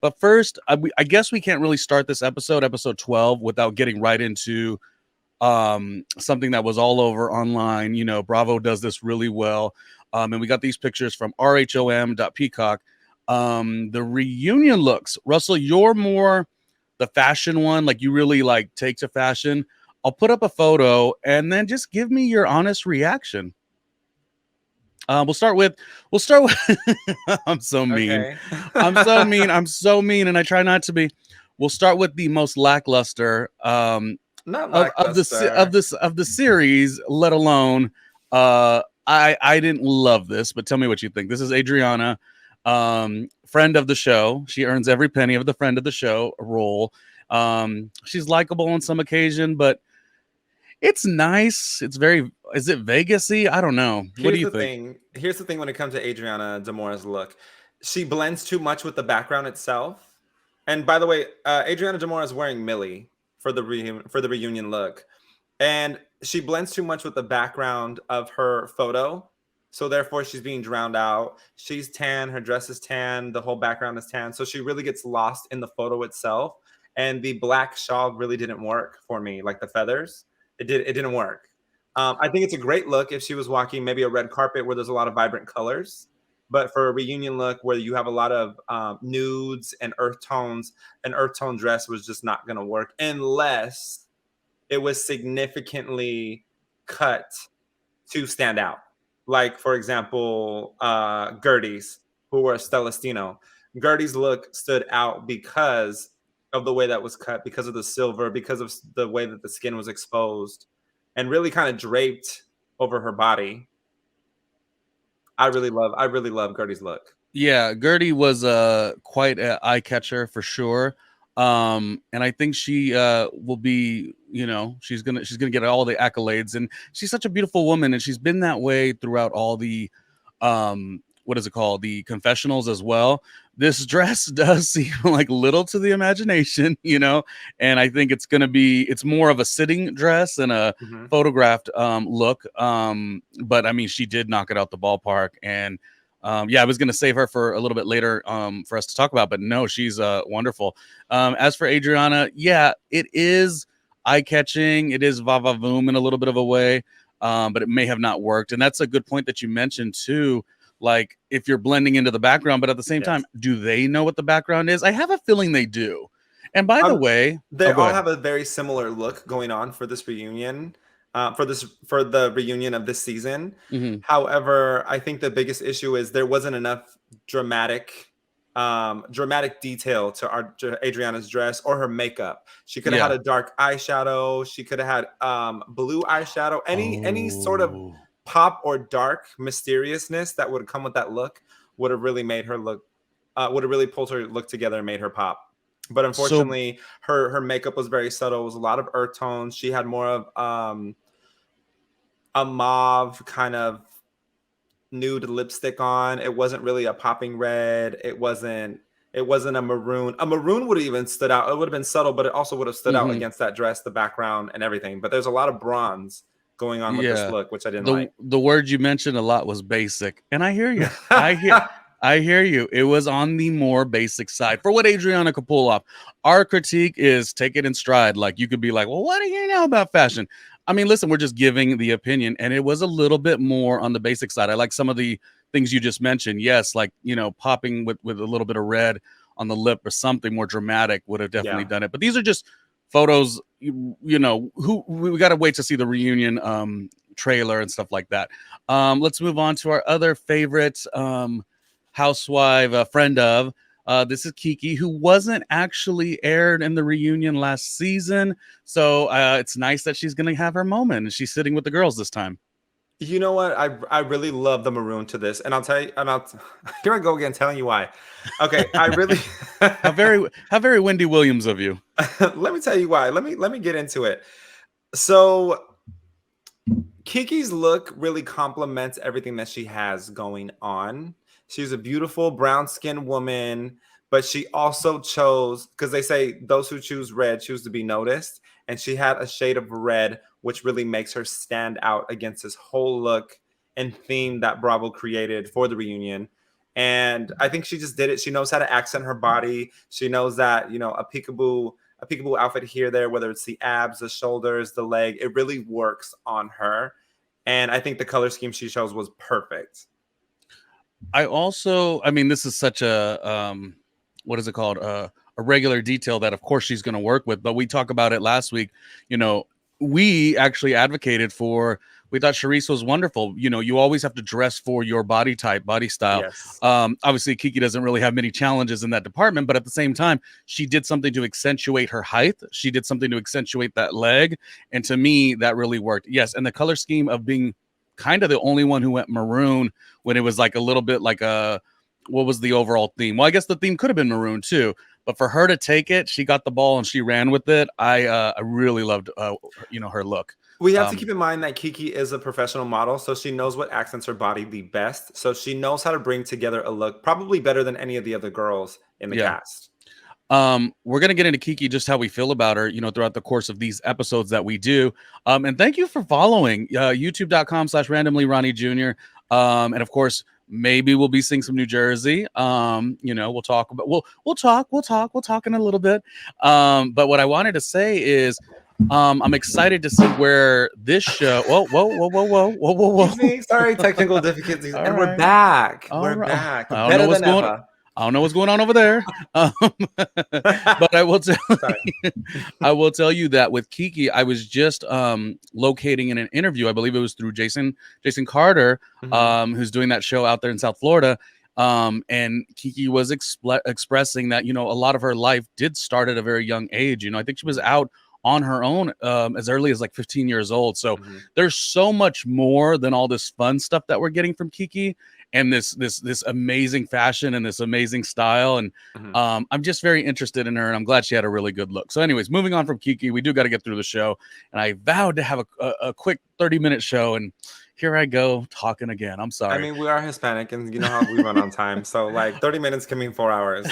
But first, I guess we can't really start this episode 12, without getting right into something that was all over online. You know, Bravo does this really well. And we got these pictures from RHOM.peacock. The reunion looks. Russell, you're more the fashion one, like you really like take to fashion. I'll put up a photo and then just give me your honest reaction. We'll start with I'm so mean. Okay. I'm so mean. I'm so mean, and I try not to be. We'll start with the most lackluster Not of lackluster. this of the series, let alone I didn't love this, but tell me what you think. This is Adriana, friend of the show. She earns every penny of the friend of the show role. She's likable on some occasion, but it's nice. It's very, is it Vegasy? I don't know. What do Here's you the think? thing. Here's the thing when it comes to Adriana Demora's look. She blends too much with the background itself. And by the way, Adriana Demora is wearing Millie for the reunion look. And she blends too much with the background of her photo. So therefore she's being drowned out. She's tan, her dress is tan, the whole background is tan. So she really gets lost in the photo itself. And the black shawl really didn't work for me, like the feathers. It didn't work. I think it's a great look if she was walking maybe a red carpet where there's a lot of vibrant colors. But for a reunion look where you have a lot of nudes and earth tones, an earth tone dress was just not going to work unless it was significantly cut to stand out. Like, for example, Gertie's, who were Stellastino. Gertie's look stood out because of the way that was cut, because of the silver, because of the way that the skin was exposed and really kind of draped over her body. I really love Gertie's look. Yeah, Gertie was quite an eye catcher for sure. And I think she will be, you know, she's gonna get all the accolades, and she's such a beautiful woman, and she's been that way throughout all the what is it called, the confessionals as well. This dress does seem like little to the imagination, you know, and I think it's more of a sitting dress and a Mhm. photographed look. But I mean, she did knock it out the ballpark. And yeah, I was going to save her for a little bit later for us to talk about, but no, she's wonderful. As for Adriana, yeah, it is eye catching. It is va va voom in a little bit of a way, but it may have not worked. And that's a good point that you mentioned too. Like if you're blending into the background, but at the same time, Yes. do they know what the background is? I have a feeling they do. And by the way, They oh, go all ahead. have a very similar look going on for this reunion, for the reunion of this season. Hmm. However, I think the biggest issue is there wasn't enough dramatic detail to Adriana's dress or her makeup. She could have had Yeah. a dark eyeshadow. She could have had blue eyeshadow. Any sort of Oh, pop or dark mysteriousness that would come with that look would have really made her look. Would have really pulled her look together and made her pop. But so unfortunately, her makeup was very subtle. It was a lot of earth tones. She had more of a mauve kind of nude lipstick on. It wasn't really a popping red. It wasn't a maroon. A maroon would have even stood out. It would have been subtle, but it also would have stood out mhm. against that dress, the background, and everything. But there's a lot of bronze going on with this Yeah. look, which I didn't The like. the word you mentioned a lot was basic. And I hear you. I hear you. It was on the more basic side for what Adriana could pull off. Our critique is take it in stride. Like you could be like, well, what do you know about fashion? I mean, listen, we're just giving the opinion, and it was a little bit more on the basic side. I like some of the things you just mentioned. Yes, like you know, popping with a little bit of red on the lip or something more dramatic would have definitely Yeah. done it. But these are just photos. You know, who we got to wait to see the reunion trailer and stuff like that. Let's move on to our other favorite housewife, a friend of. This is Kiki, who wasn't actually aired in the reunion last season. So it's nice that she's going to have her moment, and she's sitting with the girls this time. You know what? I really love the maroon to this, and I'll tell you. Here I go again, telling you why. Okay, I really. How very Wendy Williams of you. Let me tell you why. Let me get into it. So Kiki's look really complements everything that she has going on. She's a beautiful brown skinned woman, but she also chose, because they say those who choose red choose to be noticed. And she had a shade of red, which really makes her stand out against this whole look and theme that Bravo created for the reunion. And I think she just did it. She knows how to accent her body. She knows that, a peekaboo outfit here, there, whether it's the abs, the shoulders, the leg, it really works on her. And I think the color scheme she chose was perfect. I mean, this is such a what is it called? A regular detail that of course she's going to work with, but we talked about it last week. We actually advocated for, we thought Charisse was wonderful. You always have to dress for your body type, body style. Yes. Obviously Kiki doesn't really have many challenges in that department, but at the same time, she did something to accentuate her height. She did something to accentuate that leg. And to me, that really worked. Yes. And the color scheme of being kind of the only one who went maroon when it was like a little bit like what was the overall theme? Well, I guess the theme could have been maroon too, but for her to take it, she got the ball and she ran with it. I really loved her look. We have to keep in mind that Kiki is a professional model, so she knows what accents her body the best. So she knows how to bring together a look probably better than any of the other girls in the cast. We're gonna get into Kiki, just how we feel about her, throughout the course of these episodes that we do. And thank you for following youtube.com/randomly Ronnie Jr. And of course, maybe we'll be seeing some New Jersey. We'll talk about we'll talk in a little bit. But what I wanted to say is I'm excited to see where this show. Whoa. Excuse me. Sorry, technical difficulties. And we're back. We're back. Better than ever. I don't know what's going on over there. But I will tell you that with Kiki, I was just locating in an interview. I believe it was through Jason Carter, who's doing that show out there in South Florida. And Kiki was expressing that, a lot of her life did start at a very young age. I think she was out on her own as early as like 15 years old. So there's so much more than all this fun stuff that we're getting from Kiki and this amazing fashion and this amazing style. And I'm just very interested in her, and I'm glad she had a really good look. So anyways, moving on from Kiki, we do got to get through the show. And I vowed to have a quick 30-minute show, and here I go talking again. I'm sorry. I mean, we are Hispanic, and you know how we run on time. So like 30 minutes can mean 4 hours.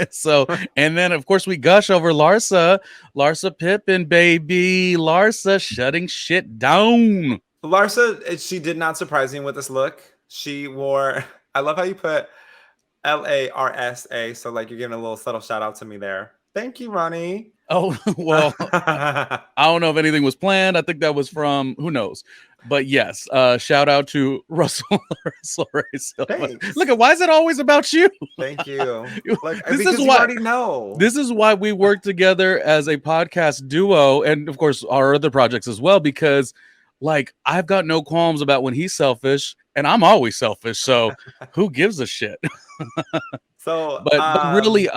So, and then of course we gush over Larsa Pippen, baby. Larsa shutting shit down. Larsa, she did not surprise me with this look. She wore, I love how you put LARSA. So like you're giving a little subtle shout out to me there. Thank you, Ronnie. Oh, well, I don't know if anything was planned. I think that was from, who knows? But yes, shout out to Russell Ray Silva. Look, why is it always about you? Thank you. Like, this is why, you already know. This is why we work together as a podcast duo, and of course our other projects as well, because like I've got no qualms about when he's selfish, and I'm always selfish. So who gives a shit? But really,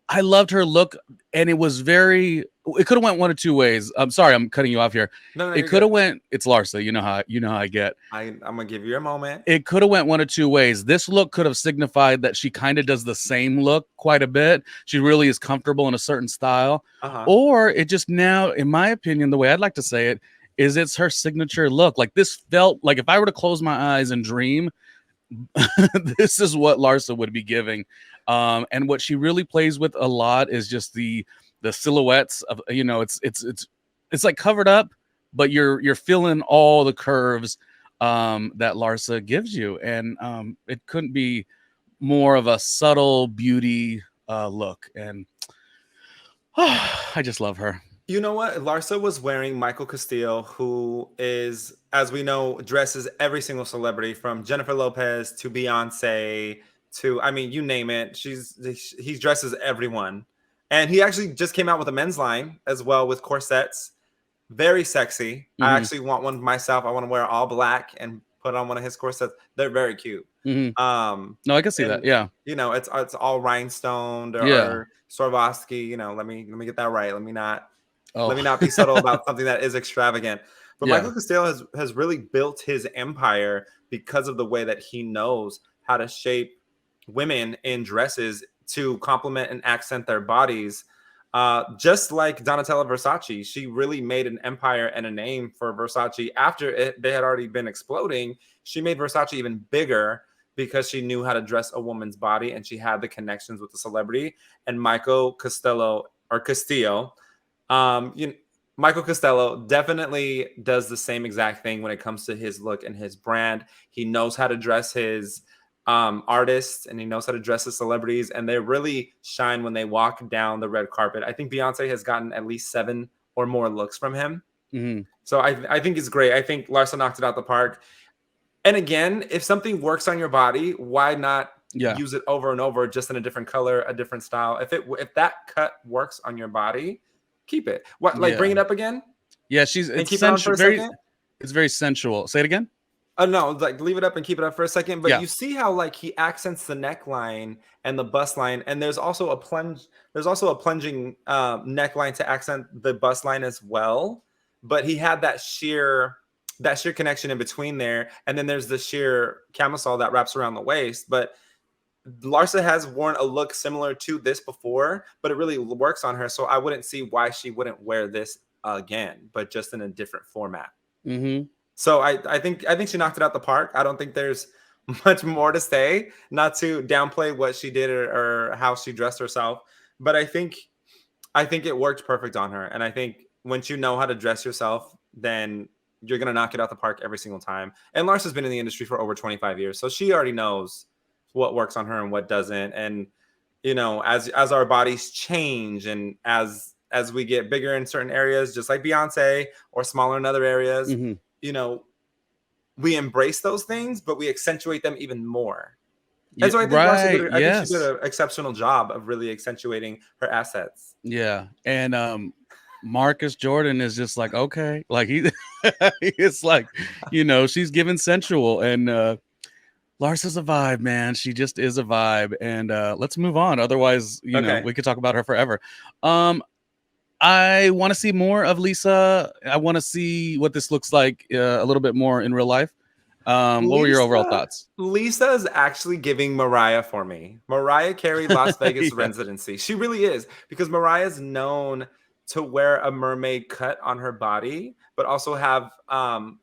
I loved her look, and it was it could have went one of two ways. I'm sorry, I'm cutting you off here. No, it could have went, it's Larsa. You know how I get. I'm gonna give you a moment. It could have went one of two ways. This look could have signified that she kind of does the same look quite a bit. She really is comfortable in a certain style. Or it just now, in my opinion, the way I'd like to say it, is it's her signature look. Like this felt like if I were to close my eyes and dream, this is what Larsa would be giving. And what she really plays with a lot is just the silhouettes of, it's like covered up, but you're feeling all the curves that Larsa gives you. And it couldn't be more of a subtle beauty look. And I just love her. You know what? Larsa was wearing Michael Castillo, who is, as we know, dresses every single celebrity from Jennifer Lopez to Beyonce to, I mean, you name it. He dresses everyone. And he actually just came out with a men's line as well with corsets. Very sexy. I actually want one myself. I want to wear all black and put on one of his corsets. They're very cute. No, I can see that. Yeah. It's all rhinestoned or Swarovski. Let me get that right. Let me not be subtle about something that is extravagant. But Michael Castillo has really built his empire because of the way that he knows how to shape women in dresses to complement and accent their bodies. Just like Donatella Versace, she really made an empire and a name for Versace after they had already been exploding. She made Versace even bigger because she knew how to dress a woman's body and she had the connections with the celebrity. And Michael Castillo, Michael Castillo definitely does the same exact thing when it comes to his look and his brand. He knows how to dress his artist, and he knows how to dress the celebrities, and they really shine when they walk down the red carpet. I think Beyonce has gotten at least 7 or more looks from him. Mm-hmm. So I think it's great. I think Larsa knocked it out the park. And again, if something works on your body, why not use it over and over, just in a different color, a different style? If that cut works on your body, keep it. What, like, bring it up again? Yeah, and keep it on for a second. It's very sensual. Say it again. Oh no, like leave it up and keep it up for a second. But Yeah. you see how like he accents the neckline and the bust line, and there's also a plunge. There's also a plunging neckline to accent the bust line as well. But he had that sheer connection in between there, and then there's the sheer camisole that wraps around the waist. But Larsa has worn a look similar to this before, but it really works on her. So I wouldn't see why she wouldn't wear this again, but just in a different format. Mm-hmm. So I think she knocked it out the park. I don't think there's much more to say, not to downplay what she did or how she dressed herself, but I think it worked perfect on her. And I think once you know how to dress yourself, then you're gonna knock it out the park every single time. And Larsa's been in the industry for over 25 years, so she already knows what works on her and what doesn't. And you know, as our bodies change and as we get bigger in certain areas, just like Beyonce, or smaller in other areas. Mm-hmm. You know, we embrace those things, but we accentuate them even more. And so I think Larsa did an exceptional job of really accentuating her assets. Yeah. And Marcus Jordan is just like, okay, like it's like, you know, she's giving sensual, and Larsa's a vibe, man. She just is a vibe. And let's move on. Otherwise, you know, we could talk about her forever. I want to see more of Lisa. I want to see what this looks like a little bit more in real life. What were your overall thoughts? Lisa is actually giving Mariah for me. Mariah Carey Las Vegas residency. She really is, because Mariah is known to wear a mermaid cut on her body, but also have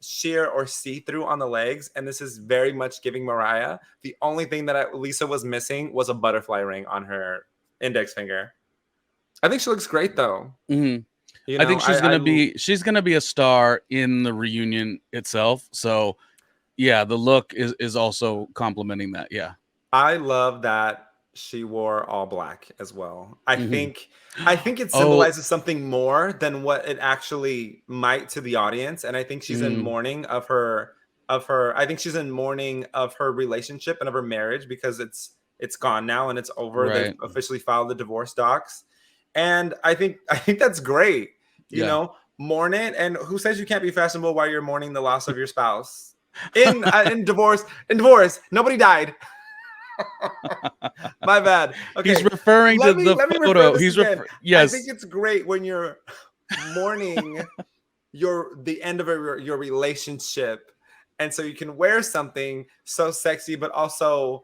sheer or see-through on the legs. And this is very much giving Mariah. The only thing that Lisa was missing was a butterfly ring on her index finger. I think she looks great, though. Mm-hmm. You know, I think she's gonna be a star in the reunion itself. So, yeah, the look is also complimenting that. Yeah, I love that she wore all black as well. I think it symbolizes something more than what it actually might to the audience. And I think she's in mourning of her. I think she's in mourning of her relationship and of her marriage, because it's gone now and it's over. Right. They've officially filed the divorce docs. And I think that's great. You know, mourn it. And who says you can't be fashionable while you're mourning the loss of your spouse? In divorce, nobody died. My bad. Okay. He's referring to the photo. Yes. I think it's great when you're mourning the end of your relationship, and so you can wear something so sexy but also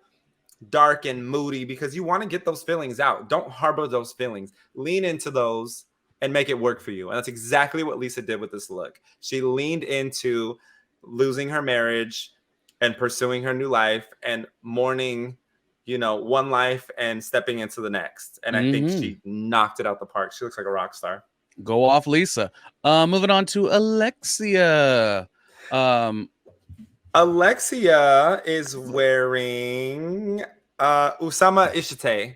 dark and moody, because you want to get those feelings out. Don't harbor those feelings. Lean into those and make it work for you. And that's exactly what Lisa did with this look. She leaned into losing her marriage and pursuing her new life and mourning, you know, one life and stepping into the next. And I think she knocked it out the park. She looks like a rock star. Go off, Lisa. Moving on to Alexia. Alexia is wearing Usama Ishite.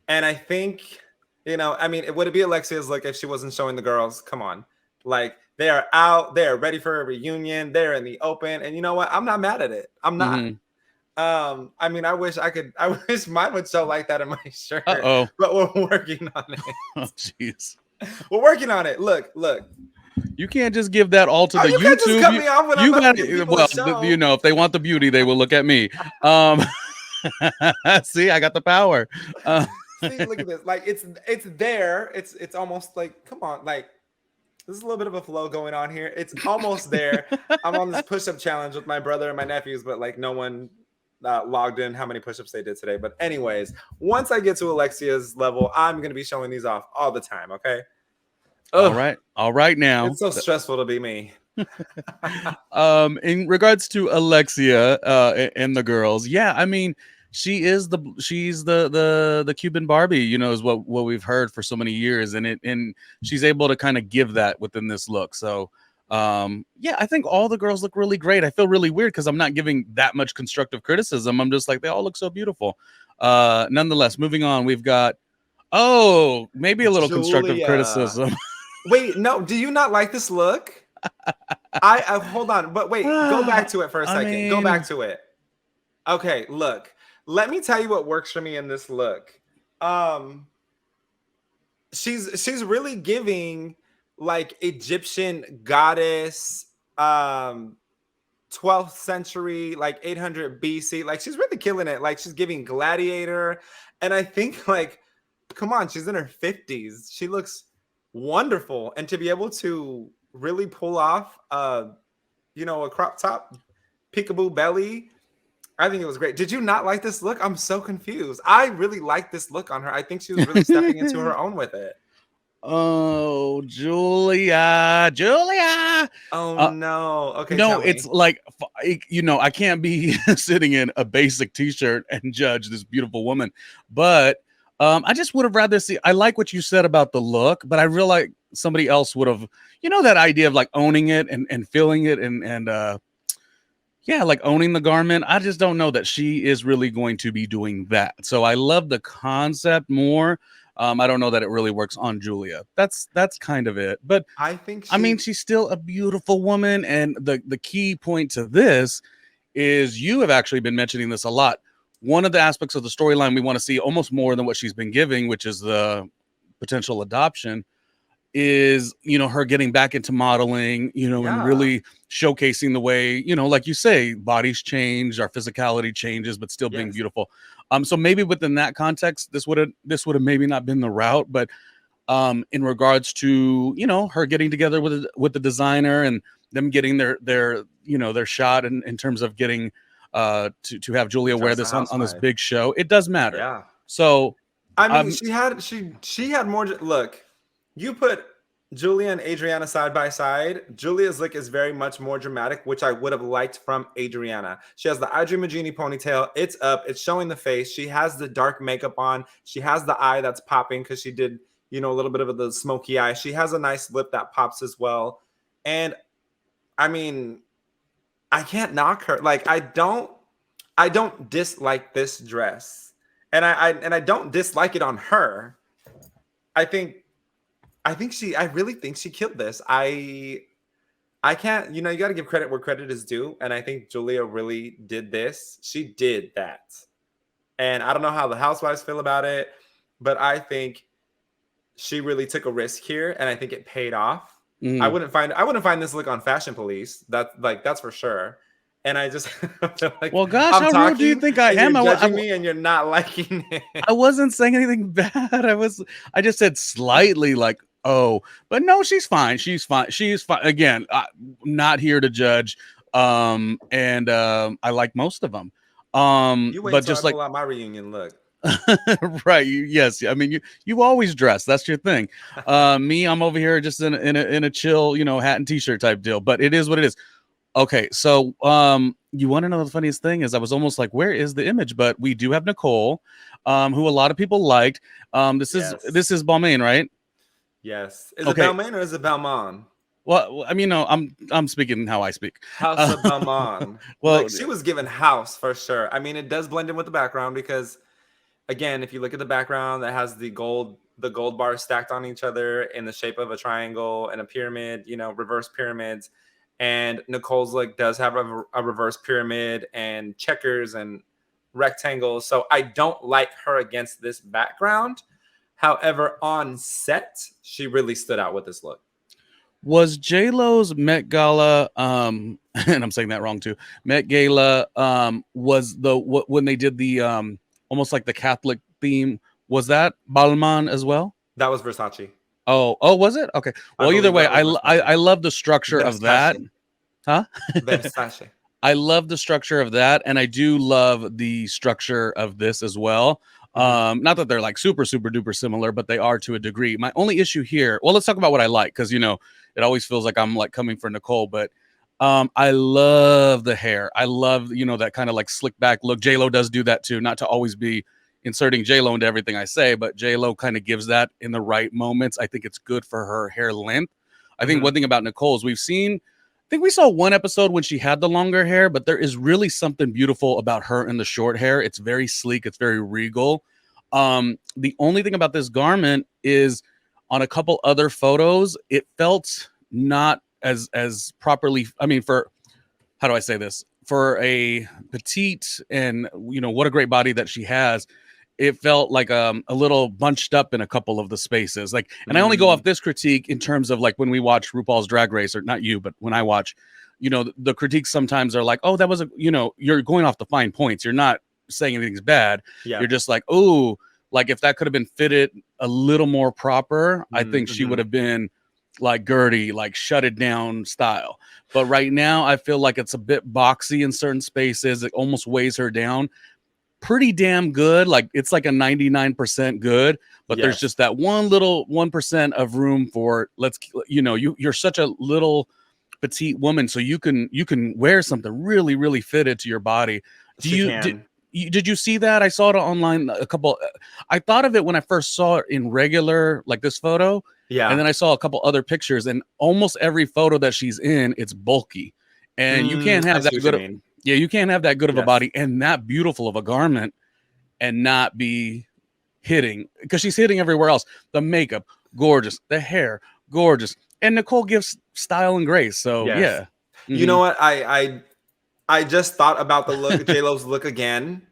And I think, you know, I mean, would it be Alexia's look if she wasn't showing the girls? Come on. Like, they are out, they're ready for a reunion, they're in the open. And you know what? I'm not mad at it. I'm not. I mean, I wish mine would show like that in my shirt. But we're working on it. Oh, jeez. We're working on it. Look. You can't just give that all to the you YouTube. Can't just cut me off when I'm about to give people a show. You know, if they want the beauty, they will look at me. See, I got the power. See, look at this. Like, it's there. It's almost like, come on, like, there's a little bit of a flow going on here. It's almost there. I'm on this push-up challenge with my brother and my nephews, but like no one logged in how many push-ups they did today. But anyways, once I get to Alexia's level, I'm going to be showing these off all the time, okay? Ugh. All right now. It's so stressful to be me. In regards to Alexia and the girls, yeah, I mean, she's the Cuban Barbie, you know, is what we've heard for so many years, and she's able to kind of give that within this look. So Yeah, I think all the girls look really great. I feel really weird because I'm not giving that much constructive criticism. I'm just like, they all look so beautiful. Nonetheless, moving on, we've got, oh, maybe a little constructive Julia. criticism. Wait, no, do you not like this look? I hold on, but wait, go back to it for a I second. Go back mean, to it. Okay, look. Let me tell you what works for me in this look. Um, she's really giving like Egyptian goddess, 12th century, like 800 BC. Like she's really killing it. Like she's giving gladiator, and I think like, come on, she's in her 50s. She looks wonderful, and to be able to really pull off, a crop top, peekaboo belly. I think it was great. Did you not like this look? I'm so confused. I really like this look on her. I think she was really stepping into her own with it. oh, Julia. Oh Uh, no. Okay, no, tell it's me. like, I can't be sitting in a basic t-shirt and judge this beautiful woman, but I just would have rather see. I like what you said about the look, but I real like somebody else would have, that idea of like owning it and feeling it and yeah, like owning the garment. I just don't know that she is really going to be doing that. So I love the concept more. I don't know that it really works on Julia. That's kind of it. But I think I mean, she she's still a beautiful woman. And the key point to this is you have actually been mentioning this a lot. One of the aspects of the storyline we want to see almost more than what she's been giving, which is the potential adoption, is her getting back into modeling, and yeah. really showcasing the way, like you say, bodies change, our physicality changes, but still being Yes. beautiful. So maybe within that context, this would have maybe not been the route, but in regards to her getting together with the designer and them getting their shot in terms of getting to have Julia wear Dress a this on this housewife. big show, it does matter. Yeah. So I mean, um she had more. Look, you put Julia and Adriana side by side. Julia's look is very much more dramatic, which I would have liked from Adriana. She has the Adri Magini ponytail. It's up. It's showing the face. She has the dark makeup on. She has the eye that's popping because she did, a little bit of the smoky eye. She has a nice lip that pops as well. And I mean, I can't knock her. Like I don't dislike this dress, and I don't dislike it on her. I think I really think she killed this. I can't, you got to give credit where credit is due, and I think Julia really did this. She did that, and I don't know how the housewives feel about it, but I think she really took a risk here, and I think it paid off. I mm. wouldn't find this look on Fashion Police. That's for sure. And I just feel like Well, gosh, I'm how rude do you talking think I and you're am? judging me and you're not liking it. I wasn't saying anything bad. I just said slightly like, oh, but no, she's fine. She's fine. She's fine. Again, not here to judge. And I like most of them. You wait But till I just like, pull out my reunion look. right. Yes. I mean, you always dress. That's your thing. Me, I'm over here just in a chill, hat and t-shirt type deal, but it is what it is. Okay, so you want to know the funniest thing is I was almost like, where is the image? But we do have Nicole, who a lot of people liked. This is Yes. this is Balmain, right? Yes. Is it Okay. Balmain or is it Balmain? Well, I mean, no, I'm speaking how I speak. House Uh, of Balmain. well, Like she was given house for sure. I mean, it does blend in with the background because again, if you look at the background that has the gold bars stacked on each other in the shape of a triangle and a pyramid, reverse pyramids. And Nicole's look does have a reverse pyramid and checkers and rectangles. So I don't like her against this background. However, on set, she really stood out with this look. was J Lo's Met Gala, and I'm saying that wrong too. Met Gala, was when they did the almost like the Catholic theme. Was that Balmain as well? That was Versace. Oh, was it? Okay. I Well, either believe way, that was I Versace. love the structure of that. Versace. Huh? Versace. I love the structure of that, and I do love the structure of this as well. Mhm. Not that they're like super, super duper similar, but they are to a degree. My only issue here, well, let's talk about what I like, because it always feels like I'm like coming for Nicole, but I love the hair. I love, that kind of like slick back look. J-Lo does do that too, not to always be inserting J-Lo into everything I say, but J-Lo kind of gives that in the right moments. I think it's good for her hair length. I think one thing about Nicole is I think we saw one episode when she had the longer hair, but there is really something beautiful about her in the short hair. It's very sleek. It's very regal. The only thing about this garment is on a couple other photos, it felt not as properly. I mean, for how do I say this? For a petite and what a great body that she has, it felt like a little bunched up in a couple of the spaces. Like, and I only go off this critique in terms of like when we watch RuPaul's Drag Race, or not you, but when I watch, the critiques sometimes are like, oh, that was you're going off the fine points. You're not saying anything's bad. Yeah. You're just like, oh, like if that could have been fitted a little more proper, I think she would have been like Gertie, like shut it down style. But right now, I feel like it's a bit boxy in certain spaces. It almost weighs her down. Pretty damn good. Like it's like a 99% good, but there's just that one little 1% of room for you're such a little petite woman, so you can wear something really, really fitted to your body. Did you see that? I saw it online a couple. I thought of it when I first saw it in regular, like this photo. Yeah. And then I saw a couple other pictures, and almost every photo that she's in, it's bulky. And you can't have that good. Yeah, you can't have that good of a body and that beautiful of a garment and not be hitting, because she's hitting everywhere else. The makeup, gorgeous. The hair, gorgeous. And Nicole gives style and grace. So yeah. You know what? I just thought about the look, J-Lo's look again,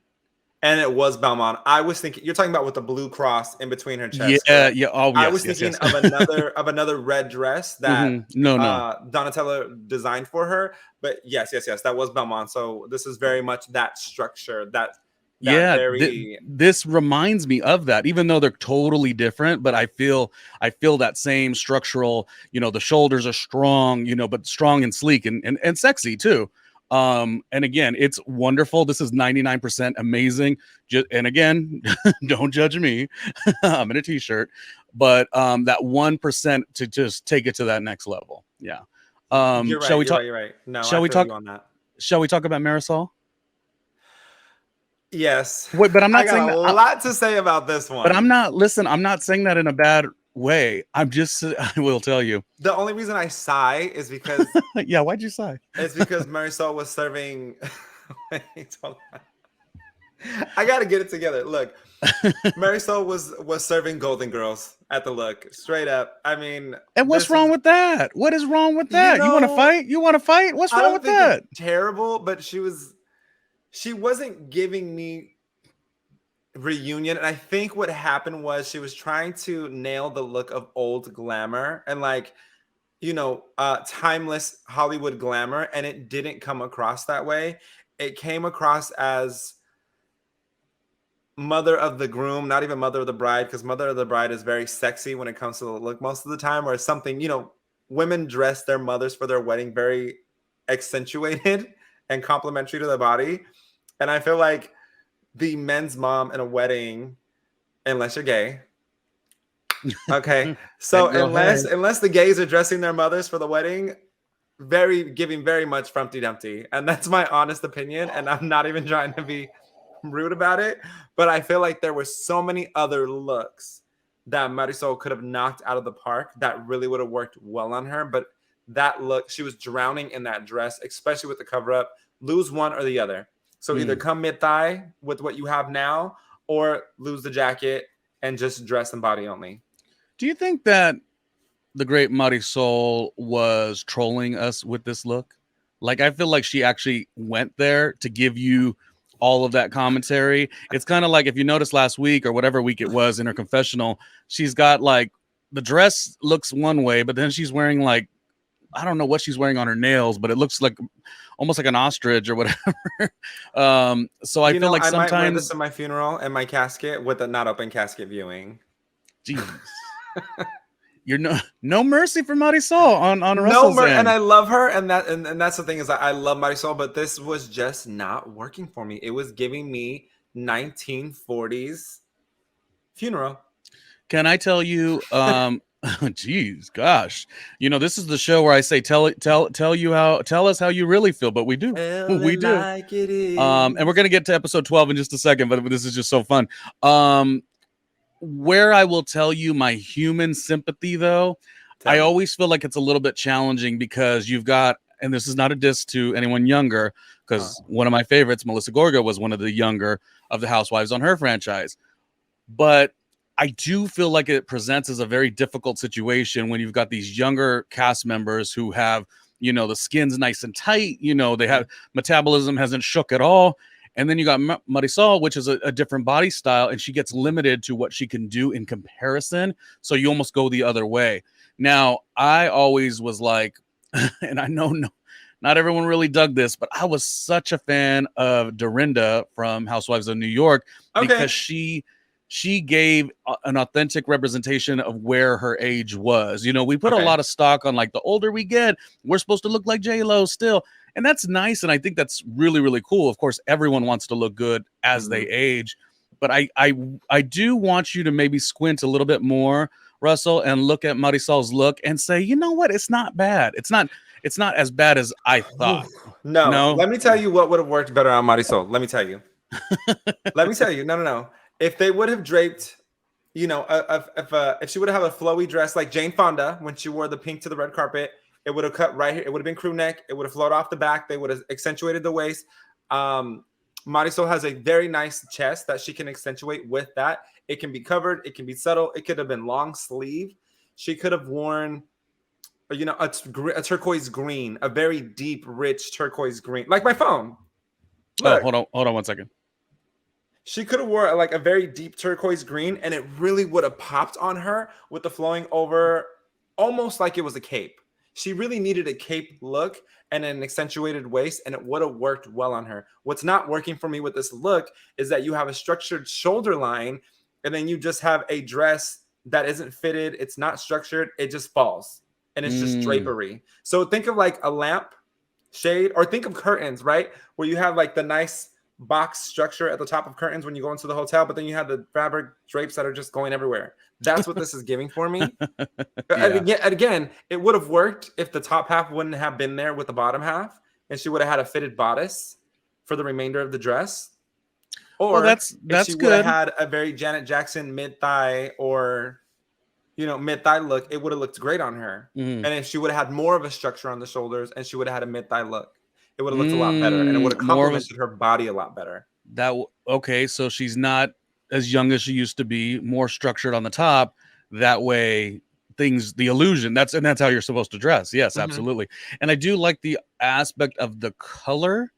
and it was Belmont. I was thinking you're talking about with the blue cross in between her chest. Yeah. Oh, yes, I was thinking of another red dress that Donatella designed for her. But yes, that was Belmont. So this is very much that structure. This reminds me of that, even though they're totally different. But I feel that same structural. The shoulders are strong, but strong and sleek and sexy too. And again, it's wonderful. This is 99% amazing. And again, don't judge me. I'm in a t-shirt, but that 1% to just take it to that next level. Yeah. You're right. No, shall we talk on that? Shall we talk about Marisol? Yes. Wait, but I'm not saying a lot to say about this one. But I'm not saying that in a bad way. I will tell you. The only reason I sigh is because yeah, why'd you sigh? It's because Marisol was serving. Wait, hold on. I gotta get it together. Look, Marisol was serving Golden Girls at the look, straight up. I mean, and what's wrong with that? What is wrong with that? You want to fight? You want to fight? What's wrong with that? Terrible, but she wasn't giving me reunion. And I think what happened was she was trying to nail the look of old glamour and timeless Hollywood glamour, and it didn't come across that way. It came across as mother of the groom, not even mother of the bride, because mother of the bride is very sexy when it comes to the look most of the time, or something, women dress their mothers for their wedding very accentuated and complimentary to the body. And I feel like the men's mom in a wedding, unless you're gay. Okay. So unless the gays are dressing their mothers for the wedding, giving very much Frumpty Dumpty. And that's my honest opinion. And I'm not even trying to be rude about it. But I feel like there were so many other looks that Marisol could have knocked out of the park that really would have worked well on her. But that look, she was drowning in that dress, especially with the cover up. Lose one or the other. So either come mid-thigh with what you have now, or lose the jacket and just dress and body only. Do you think that the great Marisol was trolling us with this look? Like, I feel like she actually went there to give you all of that commentary. It's kind of like, if you noticed last week or whatever week it was in her confessional, she's got like, the dress looks one way, but then she's wearing like, I don't know what she's wearing on her nails, but it looks like almost like an ostrich or whatever. So I feel like sometimes might wear this in my funeral and my casket with a not open casket viewing. Jeez. You're no mercy for Marisol on Russell's end. And I love her, and that's the thing is I love Marisol, but this was just not working for me. It was giving me 1940s funeral. Can I tell you? Geez, gosh, this is the show where I say tell us how you really feel, but we do. We do. Like it is. And we're gonna get to episode 12 in just a second, but this is just so fun. Where I will tell you my human sympathy, though, I always feel like it's a little bit challenging because you've got, and this is not a diss to anyone younger, because one of my favorites, Melissa Gorga, was one of the younger of the housewives on her franchise. But I do feel like it presents as a very difficult situation when you've got these younger cast members who have, the skin's nice and tight, they have metabolism hasn't shook at all. And then you got Marisol, which is a different body style, and she gets limited to what she can do in comparison. So you almost go the other way. Now, I always was like, and I know not everyone really dug this, but I was such a fan of Dorinda from Housewives of New York because she gave an authentic representation of where her age was. We put a lot of stock on like the older we get, we're supposed to look like J-Lo still. And that's nice. And I think that's really, really cool. Of course, everyone wants to look good as they age. But I do want you to maybe squint a little bit more, Russell, and look at Marisol's look and say, you know what? It's not bad. It's not as bad as I thought. No. Let me tell you what would have worked better on Marisol. Let me tell you. No. If they would have draped, if she would have a flowy dress like Jane Fonda when she wore the pink to the red carpet, it would have cut right here. It would have been crew neck. It would have flowed off the back. They would have accentuated the waist. Marisol has a very nice chest that she can accentuate with that. It can be covered. It can be subtle. It could have been long sleeve. She could have worn, a turquoise green, a very deep, rich turquoise green, like my phone. Look. Oh, hold on 1 second. She could have wore like a very deep turquoise green, and it really would have popped on her with the flowing over, almost like it was a cape. She really needed a cape look and an accentuated waist, and it would have worked well on her. What's not working for me with this look is that you have a structured shoulder line, and then you just have a dress that isn't fitted. It's not structured. It just falls, and it's just drapery. So think of like a lamp shade, or think of curtains, right? Where you have like the nice box structure at the top of curtains when you go into the hotel, but then you have the fabric drapes that are just going everywhere. That's what this is giving for me. And again, it would have worked if the top half wouldn't have been there with the bottom half, and she would have had a fitted bodice for the remainder of the dress. Or that's if she would have had a very Janet Jackson mid-thigh or mid-thigh look, it would have looked great on her. And if she would have had more of a structure on the shoulders and she would have had a mid-thigh look, it would have looked a lot better, and it would have complemented her body a lot better. So she's not as young as she used to be, more structured on the top. That way, the illusion. That's how you're supposed to dress. Yes, absolutely. And I do like the aspect of the color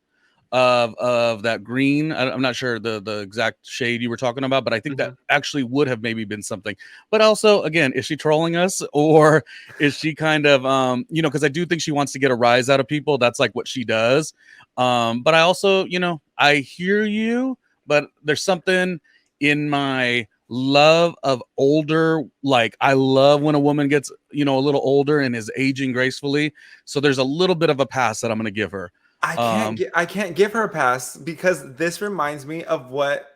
of that green. I'm not sure the exact shade you were talking about, but I think that actually would have maybe been something. But also, again, is she trolling us, or is she kind of because I do think she wants to get a rise out of people. That's like what she does. But I also, I hear you, but there's something in my love of older, like I love when a woman gets a little older and is aging gracefully. So there's a little bit of a pass that I'm going to give her. I can't give her a pass because this reminds me of what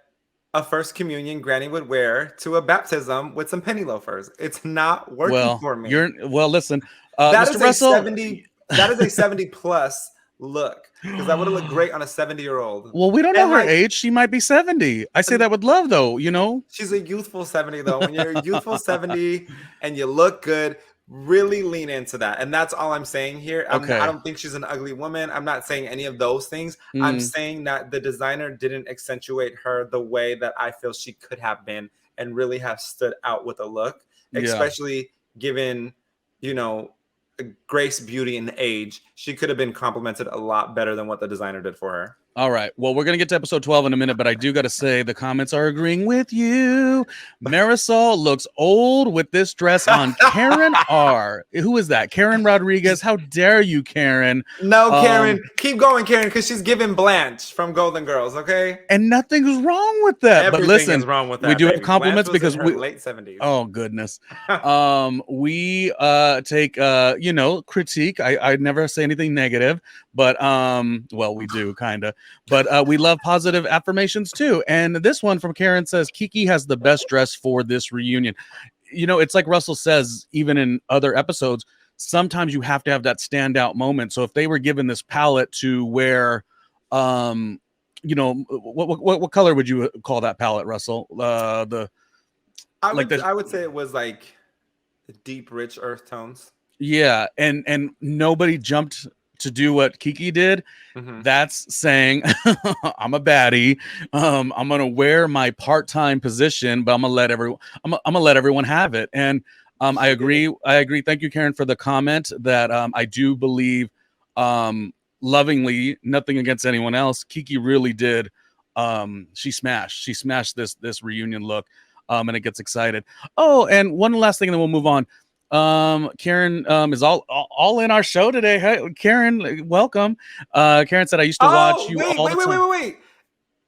a first communion granny would wear to a baptism with some penny loafers. It's not working for me. Listen, that Mr. is Russell, that is a 70 plus look, because that would have looked great on a 70-year-old. Well, we don't know her age. She might be 70. I say that with love, though. She's a youthful 70, though. When you're a youthful 70 and you look good, really lean into that. And that's all I'm saying here. I don't think she's an ugly woman. I'm not saying any of those things. I'm saying that the designer didn't accentuate her the way that I feel she could have been and really have stood out with a look, especially given, grace, beauty, and age. She could have been complimented a lot better than what the designer did for her. All right. Well, we're going to get to episode 12 in a minute, but I do got to say the comments are agreeing with you. Marisol looks old with this dress on. Karen R. Who is that? Karen Rodriguez. How dare you, Karen? No, Karen. Keep going, Karen, because she's giving Blanche from Golden Girls, okay? And nothing's wrong with that. Everything but listen, is wrong with that, we do have compliments because we late 70s. Oh, goodness. We take, critique. I never say anything negative, but, we do kind of. But we love positive affirmations too. And this one from Karen says, Kiki has the best dress for this reunion. It's like Russell says, even in other episodes, sometimes you have to have that standout moment. So if they were given this palette to wear, what color would you call that palette, Russell? I would say it was like Deep, rich earth tones. Yeah, and nobody jumped to do what Kiki did. Mm-hmm. That's saying I'm a baddie. I'm gonna wear my part-time position, but I'm gonna let everyone have it. And I She did. agree. I agree. Thank you, Karen, for the comment that I do believe lovingly, nothing against anyone else. Kiki really did. She smashed. She smashed this reunion look. And it gets excited. Oh, and one last thing, and then we'll move on. Karen is all in our show today. Hey, Karen, welcome. Karen said I used to watch Oh, you wait, all wait, the wait, wait, time. wait, wait.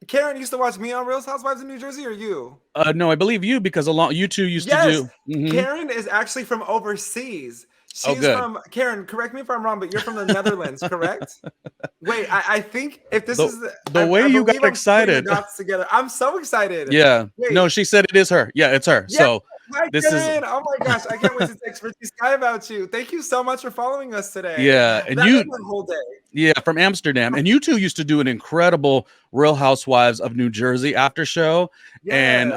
Karen used to watch me on Real Housewives of New Jersey, or you? No, I believe you because along you two used to Yes, do. Mhm. Karen is actually from overseas. Oh, She's good. from, Karen, correct me if I'm wrong, but you're from the Netherlands, correct? Wait, I think if this the is, the way I you got believe I'm putting the excited. dots together. I'm so excited. Yeah. Wait, No, she said it is her. Yeah, it's her. yeah, So hi, this is Karen. Oh my gosh, I can't wait to text Richie Sky about you. Thank you so much for following us today. yeah, and That made you my whole day. yeah, from Amsterdam. And you two used to do an incredible Real Housewives of New Jersey after show. Yes.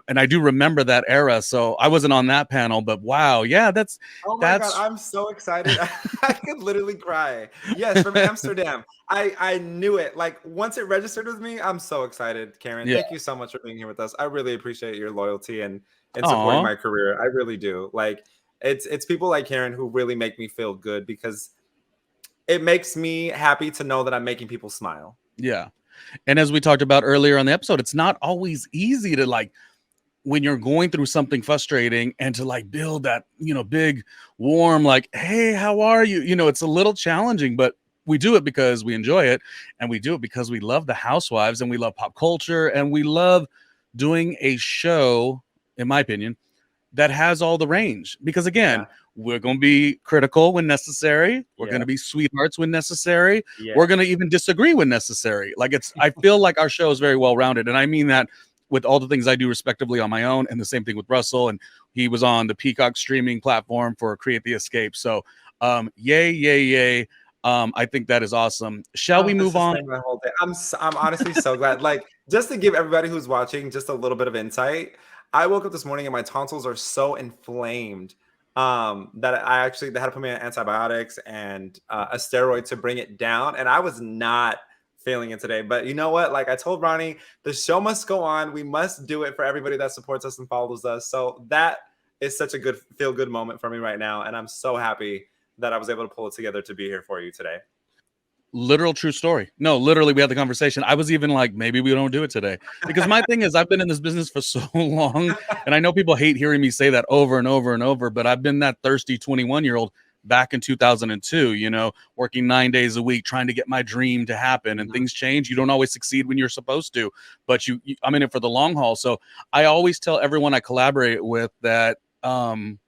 And I do remember that era. So I wasn't on that panel, but wow, yeah, Oh my God, that's I'm so excited. I could literally cry. Yes, from Amsterdam. I knew it. Like once it registered with me, I'm so excited, Karen. yeah. Thank you so much for being here with us. I really appreciate your loyalty and supporting Aw. my career. I really do. Like it's people like Karen who really make me feel good because it makes me happy to know that I'm making people smile. Yeah. And as we talked about earlier on the episode, it's not always easy to like when you're going through something frustrating and to like build that, big, warm, like, hey, how are you? It's a little challenging, but we do it because we enjoy it. And we do it because we love the housewives and we love pop culture and we love doing a show, in my opinion, that has all the range. Because again, Yeah. we're going to be critical when necessary. We're Yeah. going to be sweethearts when necessary. Yeah. We're going to even disagree when necessary. Like I feel like our show is very well rounded. And I mean that with all the things I do respectively on my own, and the same thing with Russell. And he was on the Peacock streaming platform for Create the Escape. So yay, yay, yay. I think that is awesome. Shall we This move has on? made my whole day. I'm honestly so glad. Like, just to give everybody who's watching just a little bit of insight, I woke up this morning and my tonsils are so inflamed that they had to put me on antibiotics and a steroid to bring it down. And I was not feeling it today. But you know what? Like I told Ronnie, the show must go on. We must do it for everybody that supports us and follows us. So that is such a good feel good moment for me right now. And I'm so happy that I was able to pull it together to be here for you today. Literal true story. No, literally, we had the conversation. I was even like, maybe we don't do it today. Because my thing is, I've been in this business for so long. And I know people hate hearing me say that over and over and over, but I've been that thirsty 21-year-old back in 2002, working 9 days a week, trying to get my dream to happen. And things change. You don't always succeed when you're supposed to, but I'm in it for the long haul. So I always tell everyone I collaborate with that I'm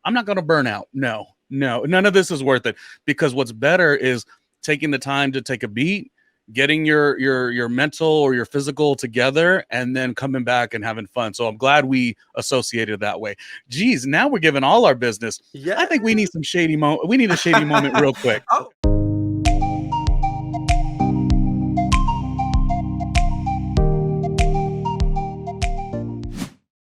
not going to burn out. No, none of this is worth it. Because what's better is taking the time to take a beat, getting your mental or your physical together, and then coming back and having fun. So I'm glad we associated that way. Geez, now we're giving all our business. Yeah. I think we need some shady moment. We need a shady moment real quick. Oh,